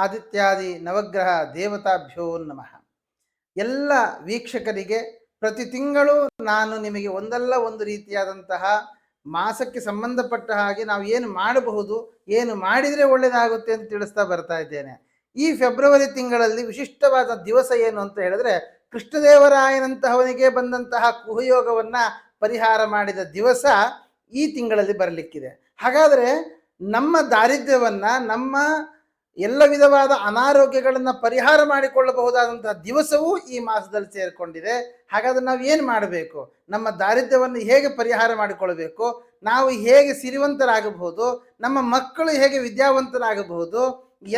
ಆದಿತ್ಯಾದಿ ನವಗ್ರಹ ದೇವತಾಭ್ಯೋ ನಮಃ. ಎಲ್ಲ ವೀಕ್ಷಕರಿಗೆ ಪ್ರತಿ ತಿಂಗಳು ನಾನು ನಿಮಗೆ ಒಂದಲ್ಲ ಒಂದು ರೀತಿಯಾದಂತಹ ಮಾಸಕ್ಕೆ ಸಂಬಂಧಪಟ್ಟ ಹಾಗೆ ನಾವು ಏನು ಮಾಡಬಹುದು, ಏನು ಮಾಡಿದರೆ ಒಳ್ಳೆಯದಾಗುತ್ತೆ ಅಂತ ತಿಳಿಸ್ತಾ ಬರ್ತಾ ಇದ್ದೇನೆ. ಈ ಫೆಬ್ರವರಿ ತಿಂಗಳಲ್ಲಿ ವಿಶಿಷ್ಟವಾದ ದಿವಸ ಏನು ಅಂತ ಹೇಳಿದ್ರೆ, ಕೃಷ್ಣದೇವರಾಯನಂತಹವನಿಗೆ ಬಂದಂತಹ ಕುಹಯೋಗವನ್ನು ಪರಿಹಾರ ಮಾಡಿದ ದಿವಸ ಈ ತಿಂಗಳಲ್ಲಿ ಬರಲಿಕ್ಕಿದೆ. ಹಾಗಾದರೆ ನಮ್ಮ ದಾರಿದ್ರ್ಯವನ್ನು, ನಮ್ಮ ಎಲ್ಲ ವಿಧವಾದ ಅನಾರೋಗ್ಯಗಳನ್ನು ಪರಿಹಾರ ಮಾಡಿಕೊಳ್ಳಬಹುದಾದಂತಹ ದಿವಸವೂ ಈ ಮಾಸದಲ್ಲಿ ಸೇರಿಕೊಂಡಿದೆ. ಹಾಗಾದ್ರೆ ನಾವು ಏನು ಮಾಡಬೇಕು, ನಮ್ಮ ದಾರಿದ್ರ್ಯವನ್ನು ಹೇಗೆ ಪರಿಹಾರ ಮಾಡಿಕೊಳ್ಬೇಕು, ನಾವು ಹೇಗೆ ಸಿರಿವಂತರಾಗಬಹುದು, ನಮ್ಮ ಮಕ್ಕಳು ಹೇಗೆ ವಿದ್ಯಾವಂತರಾಗಬಹುದು,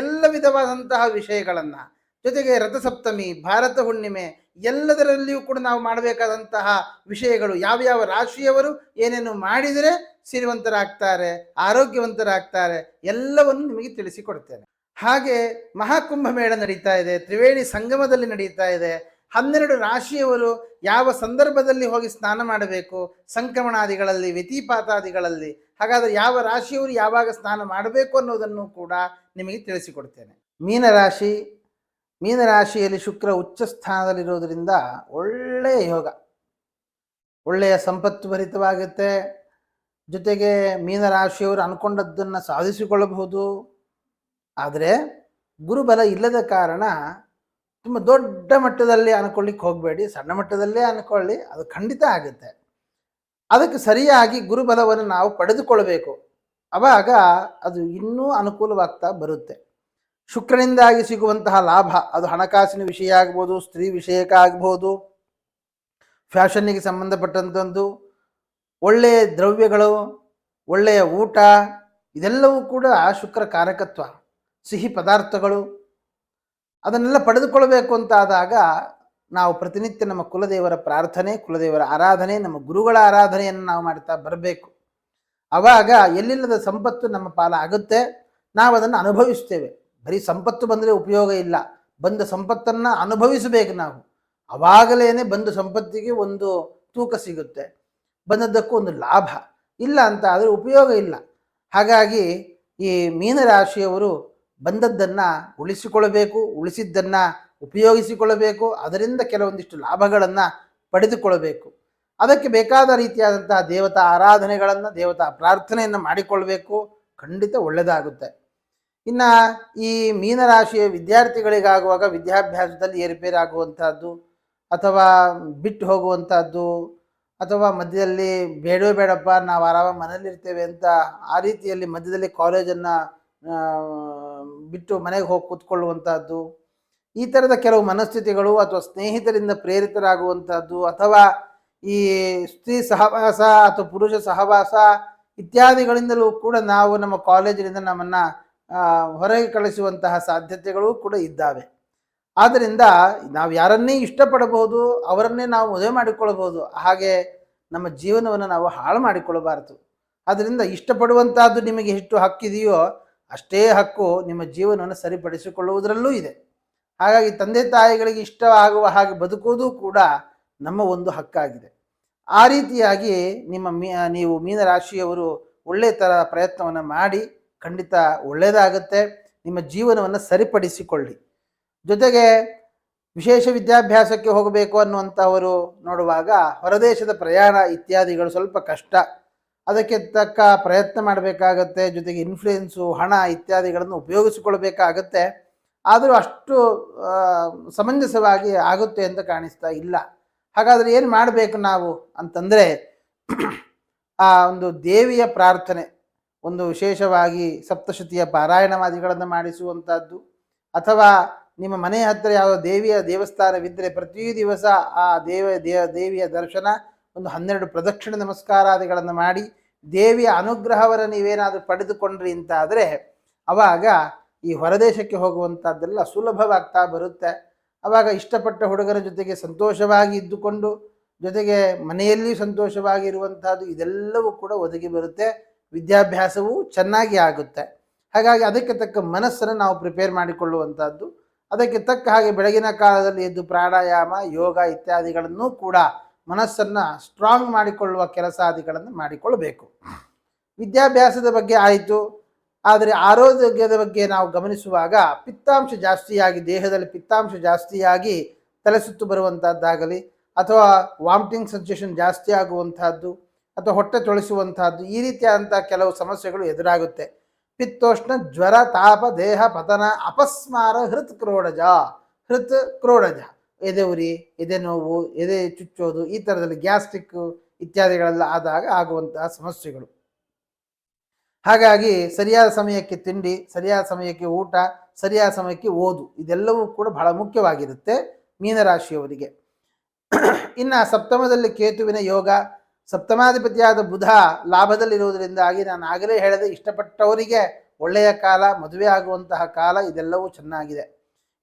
ಎಲ್ಲ ವಿಧವಾದಂತಹ ವಿಷಯಗಳನ್ನು, ಜೊತೆಗೆ ರಥಸಪ್ತಮಿ, ಭಾರತ ಹುಣ್ಣಿಮೆ ಎಲ್ಲದರಲ್ಲಿಯೂ ಕೂಡ ನಾವು ಮಾಡಬೇಕಾದಂತಹ ವಿಷಯಗಳು, ಯಾವ್ಯಾವ ರಾಶಿಯವರು ಏನೇನು ಮಾಡಿದರೆ ಸಿರಿವಂತರಾಗ್ತಾರೆ, ಆರೋಗ್ಯವಂತರಾಗ್ತಾರೆ, ಎಲ್ಲವನ್ನು ನಿಮಗೆ ತಿಳಿಸಿಕೊಡ್ತೇನೆ. ಹಾಗೆ ಮಹಾಕುಂಭಮೇಳ ನಡೀತಾ ಇದೆ, ತ್ರಿವೇಣಿ ಸಂಗಮದಲ್ಲಿ ನಡೀತಾ ಇದೆ. 12 ರಾಶಿಯವರು ಯಾವ ಸಂದರ್ಭದಲ್ಲಿ ಹೋಗಿ ಸ್ನಾನ ಮಾಡಬೇಕು, ಸಂಕ್ರಮಣಾದಿಗಳಲ್ಲಿ, ವ್ಯತಿಪಾತಾದಿಗಳಲ್ಲಿ, ಹಾಗಾದರೆ ಯಾವ ರಾಶಿಯವರು ಯಾವಾಗ ಸ್ನಾನ ಮಾಡಬೇಕು ಅನ್ನೋದನ್ನು ಕೂಡ ನಿಮಗೆ ತಿಳಿಸಿಕೊಡ್ತೇನೆ. ಮೀನರಾಶಿ, ಮೀನರಾಶಿಯಲ್ಲಿ ಶುಕ್ರ ಉಚ್ಚ ಸ್ಥಾನದಲ್ಲಿರೋದ್ರಿಂದ ಒಳ್ಳೆಯ ಯೋಗ, ಒಳ್ಳೆಯ ಸಂಪತ್ತು ಭರಿತವಾಗುತ್ತೆ. ಜೊತೆಗೆ ಮೀನರಾಶಿಯವರು ಅಂದ್ಕೊಂಡದ್ದನ್ನು ಸಾಧಿಸಿಕೊಳ್ಳಬಹುದು. ಆದರೆ ಗುರುಬಲ ಇಲ್ಲದ ಕಾರಣ ತುಂಬ ದೊಡ್ಡ ಮಟ್ಟದಲ್ಲಿ ಅನ್ಕೊಳ್ಳಿಕ್ಕೆ ಹೋಗಬೇಡಿ, ಸಣ್ಣ ಮಟ್ಟದಲ್ಲೇ ಅನ್ಕೊಳ್ಳಿ, ಅದು ಖಂಡಿತ ಆಗುತ್ತೆ. ಅದಕ್ಕೆ ಸರಿಯಾಗಿ ಗುರುಬಲವನ್ನು ನಾವು ಪಡೆದುಕೊಳ್ಬೇಕು, ಆವಾಗ ಅದು ಇನ್ನೂ ಅನುಕೂಲವಾಗ್ತಾ ಬರುತ್ತೆ. ಶುಕ್ರನಿಂದಾಗಿ ಸಿಗುವಂತಹ ಲಾಭ, ಅದು ಹಣಕಾಸಿನ ವಿಷಯ ಆಗ್ಬೋದು, ಸ್ತ್ರೀ ವಿಷಯಕ ಆಗ್ಬೋದು, ಫ್ಯಾಷನ್ನಿಗೆ ಸಂಬಂಧಪಟ್ಟಂಥದ್ದು, ಒಳ್ಳೆಯ ದ್ರವ್ಯಗಳು, ಒಳ್ಳೆಯ ಊಟ, ಇದೆಲ್ಲವೂ ಕೂಡ ಶುಕ್ರ ಕಾರಕತ್ವ. ಸಿಹಿ ಪದಾರ್ಥಗಳು, ಅದನ್ನೆಲ್ಲ ಪಡೆದುಕೊಳ್ಬೇಕು ಅಂತಾದಾಗ ನಾವು ಪ್ರತಿನಿತ್ಯ ನಮ್ಮ ಕುಲದೇವರ ಪ್ರಾರ್ಥನೆ, ಕುಲದೇವರ ಆರಾಧನೆ, ನಮ್ಮ ಗುರುಗಳ ಆರಾಧನೆಯನ್ನು ನಾವು ಮಾಡ್ತಾ ಬರಬೇಕು. ಆವಾಗ ಎಲ್ಲಿಲ್ಲದ ಸಂಪತ್ತು ನಮ್ಮ ಪಾಲ ಆಗುತ್ತೆ, ನಾವು ಅದನ್ನು ಅನುಭವಿಸ್ತೇವೆ. ಬರೀ ಸಂಪತ್ತು ಬಂದರೆ ಉಪಯೋಗ ಇಲ್ಲ, ಬಂದ ಸಂಪತ್ತನ್ನು ಅನುಭವಿಸಬೇಕು ನಾವು. ಅವಾಗಲೇ ಬಂದು ಸಂಪತ್ತಿಗೆ ಒಂದು ತೂಕ ಸಿಗುತ್ತೆ, ಬಂದದ್ದಕ್ಕೂ ಒಂದು ಲಾಭ. ಇಲ್ಲ ಅಂತ ಆದರೆ ಉಪಯೋಗ ಇಲ್ಲ. ಹಾಗಾಗಿ ಈ ಮೀನರಾಶಿಯವರು ಬಂದದ್ದನ್ನು ಉಳಿಸಿಕೊಳ್ಳಬೇಕು, ಉಳಿಸಿದ್ದನ್ನು ಉಪಯೋಗಿಸಿಕೊಳ್ಳಬೇಕು, ಅದರಿಂದ ಕೆಲವೊಂದಿಷ್ಟು ಲಾಭಗಳನ್ನು ಪಡೆದುಕೊಳ್ಳಬೇಕು. ಅದಕ್ಕೆ ಬೇಕಾದ ರೀತಿಯಾದಂತಹ ದೇವತಾ ಆರಾಧನೆಗಳನ್ನು, ದೇವತಾ ಪ್ರಾರ್ಥನೆಯನ್ನು ಮಾಡಿಕೊಳ್ಬೇಕು, ಖಂಡಿತ ಒಳ್ಳೆಯದಾಗುತ್ತೆ. ಇನ್ನು ಈ ಮೀನರಾಶಿಯ ವಿದ್ಯಾರ್ಥಿಗಳಿಗಾಗುವಾಗ ವಿದ್ಯಾಭ್ಯಾಸದಲ್ಲಿ ಏರುಪೇರಾಗುವಂಥದ್ದು, ಅಥವಾ ಬಿಟ್ಟು ಹೋಗುವಂಥದ್ದು, ಅಥವಾ ಮಧ್ಯದಲ್ಲಿ ಬೇಡವೇ ಬೇಡಪ್ಪ ನಾವು ಆರಾಮ ಮನೇಲಿರ್ತೇವೆ ಅಂತ ಆ ರೀತಿಯಲ್ಲಿ ಮಧ್ಯದಲ್ಲಿ ಕಾಲೇಜನ್ನು ಬಿಟ್ಟು ಮನೆಗೆ ಹೋಗಿ ಕೂತ್ಕೊಳ್ಳುವಂಥದ್ದು, ಈ ಥರದ ಕೆಲವು ಮನಸ್ಥಿತಿಗಳು, ಅಥವಾ ಸ್ನೇಹಿತರಿಂದ ಪ್ರೇರಿತರಾಗುವಂಥದ್ದು, ಅಥವಾ ಈ ಸ್ತ್ರೀ ಸಹವಾಸ ಅಥವಾ ಪುರುಷ ಸಹವಾಸ ಇತ್ಯಾದಿಗಳಿಂದಲೂ ಕೂಡ ನಾವು ನಮ್ಮ ಕಾಲೇಜಿನಿಂದ ನಮ್ಮನ್ನು ಹೊರಗೆ ಕಳಿಸುವಂತಹ ಸಾಧ್ಯತೆಗಳು ಕೂಡ ಇದ್ದಾವೆ. ಆದ್ದರಿಂದ ನಾವು ಯಾರನ್ನೇ ಇಷ್ಟಪಡಬಹುದು, ಅವರನ್ನೇ ನಾವು ಮದುವೆ ಮಾಡಿಕೊಳ್ಳಬಹುದು, ಹಾಗೆ ನಮ್ಮ ಜೀವನವನ್ನು ನಾವು ಹಾಳು ಮಾಡಿಕೊಳ್ಳಬಾರದು. ಆದ್ದರಿಂದ ಇಷ್ಟಪಡುವಂತಹದ್ದು ನಿಮಗೆ ಎಷ್ಟು ಹಕ್ಕಿದೆಯೋ ಅಷ್ಟೇ ಹಕ್ಕು ನಿಮ್ಮ ಜೀವನವನ್ನು ಸರಿಪಡಿಸಿಕೊಳ್ಳುವುದರಲ್ಲೂ ಇದೆ. ಹಾಗಾಗಿ ತಂದೆ ತಾಯಿಗಳಿಗೆ ಇಷ್ಟವಾಗುವ ಹಾಗೆ ಬದುಕುವುದು ಕೂಡ ನಮ್ಮ ಒಂದು ಹಕ್ಕಾಗಿದೆ. ಆ ರೀತಿಯಾಗಿ ನೀವು ಮೀನರಾಶಿಯವರು ಒಳ್ಳೆಯ ಥರ ಪ್ರಯತ್ನವನ್ನು ಮಾಡಿ, ಖಂಡಿತ ಒಳ್ಳೆಯದಾಗುತ್ತೆ. ನಿಮ್ಮ ಜೀವನವನ್ನು ಸರಿಪಡಿಸಿಕೊಳ್ಳಿ. ಜೊತೆಗೆ ವಿಶೇಷ ವಿದ್ಯಾಭ್ಯಾಸಕ್ಕೆ ಹೋಗಬೇಕು ಅನ್ನುವಂಥವರು ನೋಡುವಾಗ ಹೊರದೇಶದ ಪ್ರಯಾಣ ಇತ್ಯಾದಿಗಳು ಸ್ವಲ್ಪ ಕಷ್ಟ, ಅದಕ್ಕೆ ತಕ್ಕ ಪ್ರಯತ್ನ ಮಾಡಬೇಕಾಗತ್ತೆ. ಜೊತೆಗೆ ಇನ್ಫ್ಲೂಯೆನ್ಸು, ಹಣ ಇತ್ಯಾದಿಗಳನ್ನು ಉಪಯೋಗಿಸಿಕೊಳ್ಬೇಕಾಗತ್ತೆ. ಆದರೂ ಅಷ್ಟು ಸಮಂಜಸವಾಗಿ ಆಗುತ್ತೆ ಅಂತ ಕಾಣಿಸ್ತಾ ಇಲ್ಲ. ಹಾಗಾದರೆ ಏನು ಮಾಡಬೇಕು ನಾವು ಅಂತಂದರೆ, ಆ ಒಂದು ದೇವಿಯ ಪ್ರಾರ್ಥನೆ, ಒಂದು ವಿಶೇಷವಾಗಿ ಸಪ್ತಶತಿಯ ಪಾರಾಯಣವಾದಿಗಳನ್ನು ಮಾಡಿಸುವಂಥದ್ದು, ಅಥವಾ ನಿಮ್ಮ ಮನೆಯ ಹತ್ತಿರ ಯಾವ ದೇವಿಯ ದೇವಸ್ಥಾನವಿದ್ದರೆ ಪ್ರತಿ ದಿವಸ ಆ ದೇವಿಯ ದರ್ಶನ, ಒಂದು 12 ಪ್ರದಕ್ಷಿಣೆ ನಮಸ್ಕಾರಾದಿಗಳನ್ನು ಮಾಡಿ ದೇವಿಯ ಅನುಗ್ರಹವನ್ನು ನೀವೇನಾದರೂ ಪಡೆದುಕೊಂಡ್ರಿ ಅಂತಾದರೆ ಆವಾಗ ಈ ಹೊರದೇಶಕ್ಕೆ ಹೋಗುವಂಥದ್ದೆಲ್ಲ ಸುಲಭವಾಗ್ತಾ ಬರುತ್ತೆ. ಆವಾಗ ಇಷ್ಟಪಟ್ಟ ಹುಡುಗರ ಜೊತೆಗೆ ಸಂತೋಷವಾಗಿ ಇದ್ದುಕೊಂಡು, ಜೊತೆಗೆ ಮನೆಯಲ್ಲಿ ಸಂತೋಷವಾಗಿ ಇರುವಂಥದ್ದು, ಇದೆಲ್ಲವೂ ಕೂಡ ಒದಗಿ ಬರುತ್ತೆ. ವಿದ್ಯಾಭ್ಯಾಸವೂ ಚೆನ್ನಾಗಿ ಆಗುತ್ತೆ. ಹಾಗಾಗಿ ಅದಕ್ಕೆ ತಕ್ಕ ಮನಸ್ಸನ್ನು ನಾವು ಪ್ರಿಪೇರ್ ಮಾಡಿಕೊಳ್ಳುವಂಥದ್ದು, ಅದಕ್ಕೆ ತಕ್ಕ ಹಾಗೆ ಬೆಳಗಿನ ಕಾಲದಲ್ಲಿ ಎದ್ದು ಪ್ರಾಣಾಯಾಮ, ಯೋಗ ಇತ್ಯಾದಿಗಳನ್ನು ಕೂಡ ಮನಸ್ಸನ್ನು ಸ್ಟ್ರಾಂಗ್ ಮಾಡಿಕೊಳ್ಳುವ ಕೆಲಸಾದಿಗಳನ್ನು ಮಾಡಿಕೊಳ್ಳಬೇಕು. ವಿದ್ಯಾಭ್ಯಾಸದ ಬಗ್ಗೆ ಆಯಿತು. ಆದರೆ ಆರೋಗ್ಯದ ಬಗ್ಗೆ ನಾವು ಗಮನಿಸುವಾಗ ಪಿತ್ತಾಂಶ ಜಾಸ್ತಿಯಾಗಿ ದೇಹದಲ್ಲಿ ಪಿತ್ತಾಂಶ ಜಾಸ್ತಿಯಾಗಿ ತಲೆ ಸುತ್ತು ಬರುವಂತಹದ್ದಾಗಲಿ ಅಥವಾ ವಾಮಿಟಿಂಗ್ ಸೆನ್ಸೇಷನ್ ಜಾಸ್ತಿ ಆಗುವಂತಹದ್ದು ಅಥವಾ ಹೊಟ್ಟೆ ತೊಳಿಸುವಂತಹದ್ದು ಈ ರೀತಿಯಾದಂತಹ ಕೆಲವು ಸಮಸ್ಯೆಗಳು ಎದುರಾಗುತ್ತೆ. ಪಿತ್ತೋಷ್ಣ ಜ್ವರ ತಾಪ ದೇಹ ಪತನ ಅಪಸ್ಮಾರ ಹೃತ್ ಕ್ರೋಡಜ ಹೃತ್ ಕ್ರೋಡಜ ಎದೆ ಉರಿ ಎದೆ ನೋವು ಎದೆ ಚುಚ್ಚೋದು ಈ ಥರದಲ್ಲಿ ಗ್ಯಾಸ್ಟ್ರಿಕ್ ಇತ್ಯಾದಿಗಳೆಲ್ಲ ಆದಾಗ ಆಗುವಂತಹ ಸಮಸ್ಯೆಗಳು. ಹಾಗಾಗಿ ಸರಿಯಾದ ಸಮಯಕ್ಕೆ ತಿಂಡಿ, ಸರಿಯಾದ ಸಮಯಕ್ಕೆ ಊಟ, ಸರಿಯಾದ ಸಮಯಕ್ಕೆ ಓದು ಇದೆಲ್ಲವೂ ಕೂಡ ಬಹಳ ಮುಖ್ಯವಾಗಿರುತ್ತೆ ಮೀನರಾಶಿಯವರಿಗೆ. ಇನ್ನು ಸಪ್ತಮದಲ್ಲಿ ಕೇತುವಿನ ಯೋಗ, ಸಪ್ತಮಾಧಿಪತಿಯಾದ ಬುಧ ಲಾಭದಲ್ಲಿರುವುದರಿಂದಾಗಿ ನಾನು ಆಗಲೇ ಹೇಳಿದೆ ಇಷ್ಟಪಟ್ಟವರಿಗೆ ಒಳ್ಳೆಯ ಕಾಲ, ಮದುವೆ ಆಗುವಂತಹ ಕಾಲ ಇದೆಲ್ಲವೂ ಚೆನ್ನಾಗಿದೆ.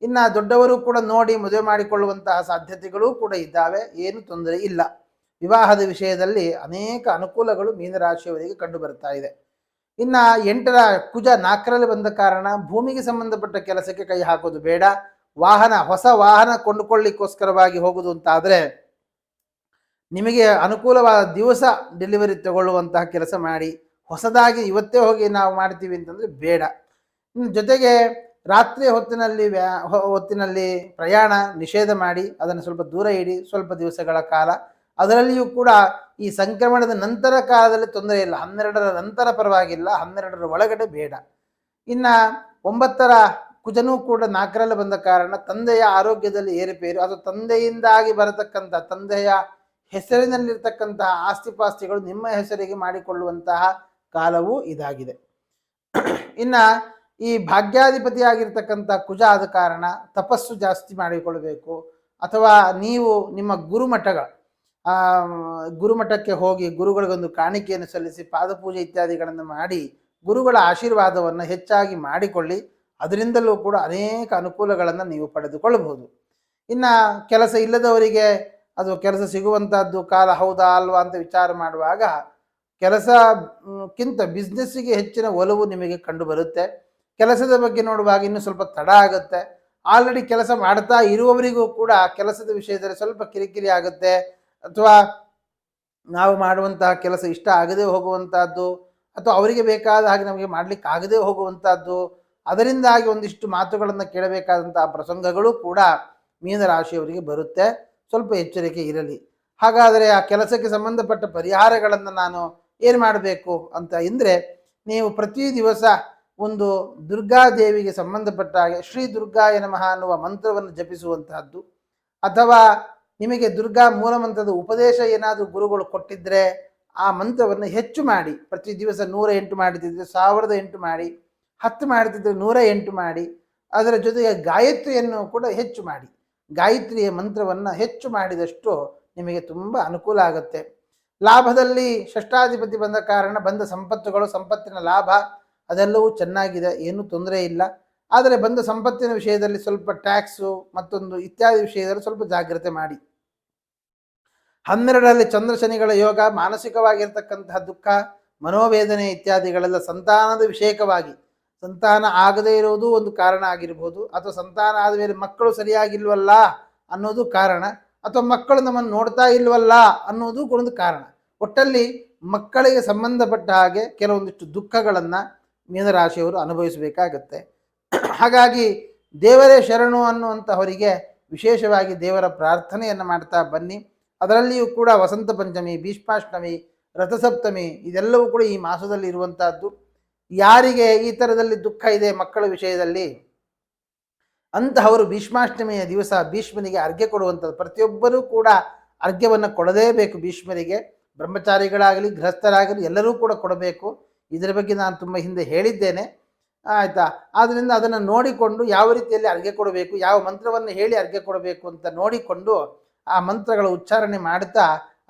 ಇನ್ನು ದೊಡ್ಡವರು ಕೂಡ ನೋಡಿ ಮದುವೆ ಮಾಡಿಕೊಳ್ಳುವಂತಹ ಸಾಧ್ಯತೆಗಳೂ ಕೂಡ ಇದ್ದಾವೆ, ಏನು ತೊಂದರೆ ಇಲ್ಲ. ವಿವಾಹದ ವಿಷಯದಲ್ಲಿ ಅನೇಕ ಅನುಕೂಲಗಳು ಮೀನರಾಶಿಯವರಿಗೆ ಕಂಡು ಬರ್ತಾ ಇದೆ. ಇನ್ನು 8ರ ಕುಜ 4ರಲ್ಲಿ ಬಂದ ಕಾರಣ ಭೂಮಿಗೆ ಸಂಬಂಧಪಟ್ಟ ಕೆಲಸಕ್ಕೆ ಕೈ ಹಾಕೋದು ಬೇಡ. ಹೊಸ ವಾಹನ ಕೊಂಡುಕೊಳ್ಳಿಕ್ಕೋಸ್ಕರವಾಗಿ ಹೋಗುವುದು ಅಂತಾದರೆ ನಿಮಗೆ ಅನುಕೂಲವಾದ ದಿವಸ ಡೆಲಿವರಿ ತಗೊಳ್ಳುವಂತಹ ಕೆಲಸ ಮಾಡಿ. ಹೊಸದಾಗಿ ಇವತ್ತೇ ಹೋಗಿ ನಾವು ಮಾಡ್ತೀವಿ ಅಂತಂದರೆ ಬೇಡ. ಜೊತೆಗೆ ರಾತ್ರಿ ಹೊತ್ತಿನಲ್ಲಿ ಪ್ರಯಾಣ ನಿಷೇಧ ಮಾಡಿ, ಅದನ್ನು ಸ್ವಲ್ಪ ದೂರ ಇಡಿ ಸ್ವಲ್ಪ ದಿವಸಗಳ ಕಾಲ. ಅದರಲ್ಲಿಯೂ ಕೂಡ ಈ ಸಂಕ್ರಮಣದ ನಂತರ ಕಾಲದಲ್ಲಿ ತೊಂದರೆ ಇಲ್ಲ, 12ರ ನಂತರ ಪರವಾಗಿಲ್ಲ, 12ರ ಒಳಗಡೆ ಬೇಡ. ಇನ್ನು 9ರ ಕುಜನೂ ಕೂಡ 4ರಲ್ಲಿ ಬಂದ ಕಾರಣ ತಂದೆಯ ಆರೋಗ್ಯದಲ್ಲಿ ಏರುಪೇರು ಅಥವಾ ತಂದೆಯಿಂದಾಗಿ ಬರತಕ್ಕಂಥ ತಂದೆಯ ಹೆಸರಿನಲ್ಲಿರ್ತಕ್ಕಂತಹ ಆಸ್ತಿಪಾಸ್ತಿಗಳು ನಿಮ್ಮ ಹೆಸರಿಗೆ ಮಾಡಿಕೊಳ್ಳುವಂತಹ ಕಾಲವೂ ಇದಾಗಿದೆ. ಇನ್ನು ಈ ಭಾಗ್ಯಾಧಿಪತಿಯಾಗಿರ್ತಕ್ಕಂಥ ಕುಜ ಆದ ಕಾರಣ ತಪಸ್ಸು ಜಾಸ್ತಿ ಮಾಡಿಕೊಳ್ಳಬೇಕು. ಅಥವಾ ನೀವು ನಿಮ್ಮ ಗುರುಮಠಕ್ಕೆ ಹೋಗಿ ಗುರುಗಳಿಗೊಂದು ಕಾಣಿಕೆಯನ್ನು ಸಲ್ಲಿಸಿ ಪಾದಪೂಜೆ ಇತ್ಯಾದಿಗಳನ್ನು ಮಾಡಿ ಗುರುಗಳ ಆಶೀರ್ವಾದವನ್ನು ಹೆಚ್ಚಾಗಿ ಮಾಡಿಕೊಳ್ಳಿ. ಅದರಿಂದಲೂ ಕೂಡ ಅನೇಕ ಅನುಕೂಲಗಳನ್ನು ನೀವು ಪಡೆದುಕೊಳ್ಳಬಹುದು. ಇನ್ನು ಕೆಲಸ ಇಲ್ಲದವರಿಗೆ ಅದು ಕೆಲಸ ಸಿಗುವಂಥದ್ದು ಕಾಲ ಹೌದಾ ಅಲ್ವಾ ಅಂತ ವಿಚಾರ ಮಾಡುವಾಗ ಕೆಲಸಕ್ಕಿಂತ ಬಿಸ್ನೆಸ್ಸಿಗೆ ಹೆಚ್ಚಿನ ಒಲವು ನಿಮಗೆ ಕಂಡು ಬರುತ್ತೆ. ಕೆಲಸದ ಬಗ್ಗೆ ನೋಡುವಾಗ ಇನ್ನೂ ಸ್ವಲ್ಪ ತಡ ಆಗುತ್ತೆ. ಆಲ್ರೆಡಿ ಕೆಲಸ ಮಾಡ್ತಾ ಇರುವವರಿಗೂ ಕೂಡ ಕೆಲಸದ ವಿಷಯದಲ್ಲಿ ಸ್ವಲ್ಪ ಕಿರಿಕಿರಿ ಆಗುತ್ತೆ. ಅಥವಾ ನಾವು ಮಾಡುವಂತಹ ಕೆಲಸ ಇಷ್ಟ ಆಗದೆ ಹೋಗುವಂತಹದ್ದು ಅಥವಾ ಅವರಿಗೆ ಬೇಕಾದ ಹಾಗೆ ನಮಗೆ ಮಾಡಲಿಕ್ಕೆ ಆಗದೆ ಹೋಗುವಂತಹದ್ದು, ಅದರಿಂದಾಗಿ ಒಂದಿಷ್ಟು ಮಾತುಗಳನ್ನು ಕೇಳಬೇಕಾದಂತಹ ಪ್ರಸಂಗಗಳು ಕೂಡ ಮೀನರಾಶಿಯವರಿಗೆ ಬರುತ್ತೆ. ಸ್ವಲ್ಪ ಎಚ್ಚರಿಕೆ ಇರಲಿ. ಹಾಗಾದರೆ ಆ ಕೆಲಸಕ್ಕೆ ಸಂಬಂಧಪಟ್ಟ ಪರಿಹಾರಗಳನ್ನು ನಾನು ಏನು ಮಾಡಬೇಕು ಅಂತ ಎಂದರೆ, ನೀವು ಪ್ರತಿ ದಿವಸ ಒಂದು ದುರ್ಗಾದೇವಿಗೆ ಸಂಬಂಧಪಟ್ಟ ಹಾಗೆ ಶ್ರೀ ದುರ್ಗಾಯ ನಮಃ ಅನ್ನುವ ಮಂತ್ರವನ್ನು ಜಪಿಸುವಂತಹದ್ದು, ಅಥವಾ ನಿಮಗೆ ದುರ್ಗಾ ಮೂಲ ಮಂತ್ರದ ಉಪದೇಶ ಏನಾದರೂ ಗುರುಗಳು ಕೊಟ್ಟಿದ್ದರೆ ಆ ಮಂತ್ರವನ್ನು ಹೆಚ್ಚು ಮಾಡಿ. ಪ್ರತಿ ದಿವಸ 108 ಮಾಡುತ್ತಿದ್ದರೆ 1008 ಮಾಡಿ, 10 ಮಾಡುತ್ತಿದ್ದರೆ 108 ಮಾಡಿ. ಅದರ ಜೊತೆಗೆ ಗಾಯತ್ರಿಯನ್ನು ಕೂಡ ಹೆಚ್ಚು ಮಾಡಿ. ಗಾಯತ್ರಿಯ ಮಂತ್ರವನ್ನು ಹೆಚ್ಚು ಮಾಡಿದಷ್ಟು ನಿಮಗೆ ತುಂಬ ಅನುಕೂಲ ಆಗುತ್ತೆ. ಲಾಭದಲ್ಲಿ ಷಷ್ಠಾಧಿಪತಿ ಬಂದ ಕಾರಣ ಬಂದ ಸಂಪತ್ತುಗಳು, ಸಂಪತ್ತಿನ ಲಾಭ ಅದೆಲ್ಲವೂ ಚೆನ್ನಾಗಿದೆ, ಏನೂ ತೊಂದರೆ ಇಲ್ಲ. ಆದರೆ ಬಂದ ಸಂಪತ್ತಿನ ವಿಷಯದಲ್ಲಿ ಸ್ವಲ್ಪ ಟ್ಯಾಕ್ಸು ಮತ್ತೊಂದು ಇತ್ಯಾದಿ ವಿಷಯದಲ್ಲಿ ಸ್ವಲ್ಪ ಜಾಗ್ರತೆ ಮಾಡಿ. 12ರಲ್ಲಿ ಚಂದ್ರ ಶನಿಗಳ ಯೋಗ, ಮಾನಸಿಕವಾಗಿರ್ತಕ್ಕಂತಹ ದುಃಖ, ಮನೋವೇದನೆ ಇತ್ಯಾದಿಗಳೆಲ್ಲ ಸಂತಾನದ ವಿಷಯಕವಾಗಿ, ಸಂತಾನ ಆಗದೇ ಇರುವುದು ಒಂದು ಕಾರಣ ಆಗಿರ್ಬೋದು, ಅಥವಾ ಸಂತಾನ ಆದಮೇಲೆ ಮಕ್ಕಳು ಸರಿಯಾಗಿಲ್ವಲ್ಲ ಅನ್ನೋದು ಕಾರಣ, ಅಥವಾ ಮಕ್ಕಳು ನಮ್ಮನ್ನು ನೋಡ್ತಾ ಇಲ್ವಲ್ಲ ಅನ್ನೋದು ಒಂದು ಕಾರಣ. ಒಟ್ಟಲ್ಲಿ ಮಕ್ಕಳಿಗೆ ಸಂಬಂಧಪಟ್ಟ ಹಾಗೆ ಕೆಲವೊಂದಿಷ್ಟು ದುಃಖಗಳನ್ನು ಮೀನರಾಶಿಯವರು ಅನುಭವಿಸಬೇಕಾಗತ್ತೆ. ಹಾಗಾಗಿ ದೇವರೇ ಶರಣು ಅನ್ನುವಂಥವರಿಗೆ ವಿಶೇಷವಾಗಿ ದೇವರ ಪ್ರಾರ್ಥನೆಯನ್ನು ಮಾಡ್ತಾ ಬನ್ನಿ. ಅದರಲ್ಲಿಯೂ ಕೂಡ ವಸಂತ ಪಂಚಮಿ, ಭೀಷ್ಮಾಷ್ಟಮಿ, ರಥಸಪ್ತಮಿ ಇದೆಲ್ಲವೂ ಕೂಡ ಈ ಮಾಸದಲ್ಲಿ ಇರುವಂತಹದ್ದು. ಯಾರಿಗೆ ಈ ಥರದಲ್ಲಿ ದುಃಖ ಇದೆ ಮಕ್ಕಳ ವಿಷಯದಲ್ಲಿ ಅಂತಹವರು ಭೀಷ್ಮಾಷ್ಟಮಿಯ ದಿವಸ ಭೀಷ್ಮನಿಗೆ ಅರ್ಘ್ಯ ಕೊಡುವಂಥದ್ದು. ಪ್ರತಿಯೊಬ್ಬರೂ ಕೂಡ ಅರ್ಘ್ಯವನ್ನು ಕೊಡಲೇಬೇಕು ಭೀಷ್ಮರಿಗೆ. ಬ್ರಹ್ಮಚಾರಿಗಳಾಗಲಿ ಗೃಹಸ್ಥರಾಗಲಿ ಎಲ್ಲರೂ ಕೂಡ ಕೊಡಬೇಕು. ಇದರ ಬಗ್ಗೆ ನಾನು ತುಂಬ ಹಿಂದೆ ಹೇಳಿದ್ದೇನೆ, ಆಯಿತಾ. ಆದ್ದರಿಂದ ಅದನ್ನು ನೋಡಿಕೊಂಡು ಯಾವ ರೀತಿಯಲ್ಲಿ ಅರ್ಘ್ಯ ಕೊಡಬೇಕು, ಯಾವ ಮಂತ್ರವನ್ನು ಹೇಳಿ ಅರ್ಘ್ಯ ಕೊಡಬೇಕು ಅಂತ ನೋಡಿಕೊಂಡು ಆ ಮಂತ್ರಗಳ ಉಚ್ಚಾರಣೆ ಮಾಡ್ತಾ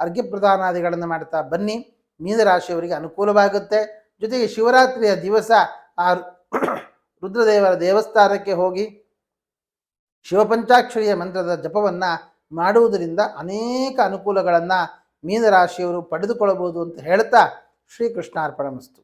ಅರ್ಘ್ಯ ಪ್ರದಾನಾದಿಗಳನ್ನು ಮಾಡ್ತಾ ಬನ್ನಿ. ಮೀನರಾಶಿಯವರಿಗೆ ಅನುಕೂಲವಾಗುತ್ತೆ. ಜೊತೆಗೆ ಶಿವರಾತ್ರಿಯ ದಿವಸ ಆ ರುದ್ರದೇವರ ದೇವಸ್ಥಾನಕ್ಕೆ ಹೋಗಿ ಶಿವಪಂಚಾಕ್ಷರಿಯ ಮಂತ್ರದ ಜಪವನ್ನು ಮಾಡುವುದರಿಂದ ಅನೇಕ ಅನುಕೂಲಗಳನ್ನು ಮೀನರಾಶಿಯವರು ಪಡೆದುಕೊಳ್ಳಬಹುದು ಅಂತ ಹೇಳ್ತಾ ಶ್ರೀಕೃಷ್ಣಾರ್ಪಣಮಸ್ತು.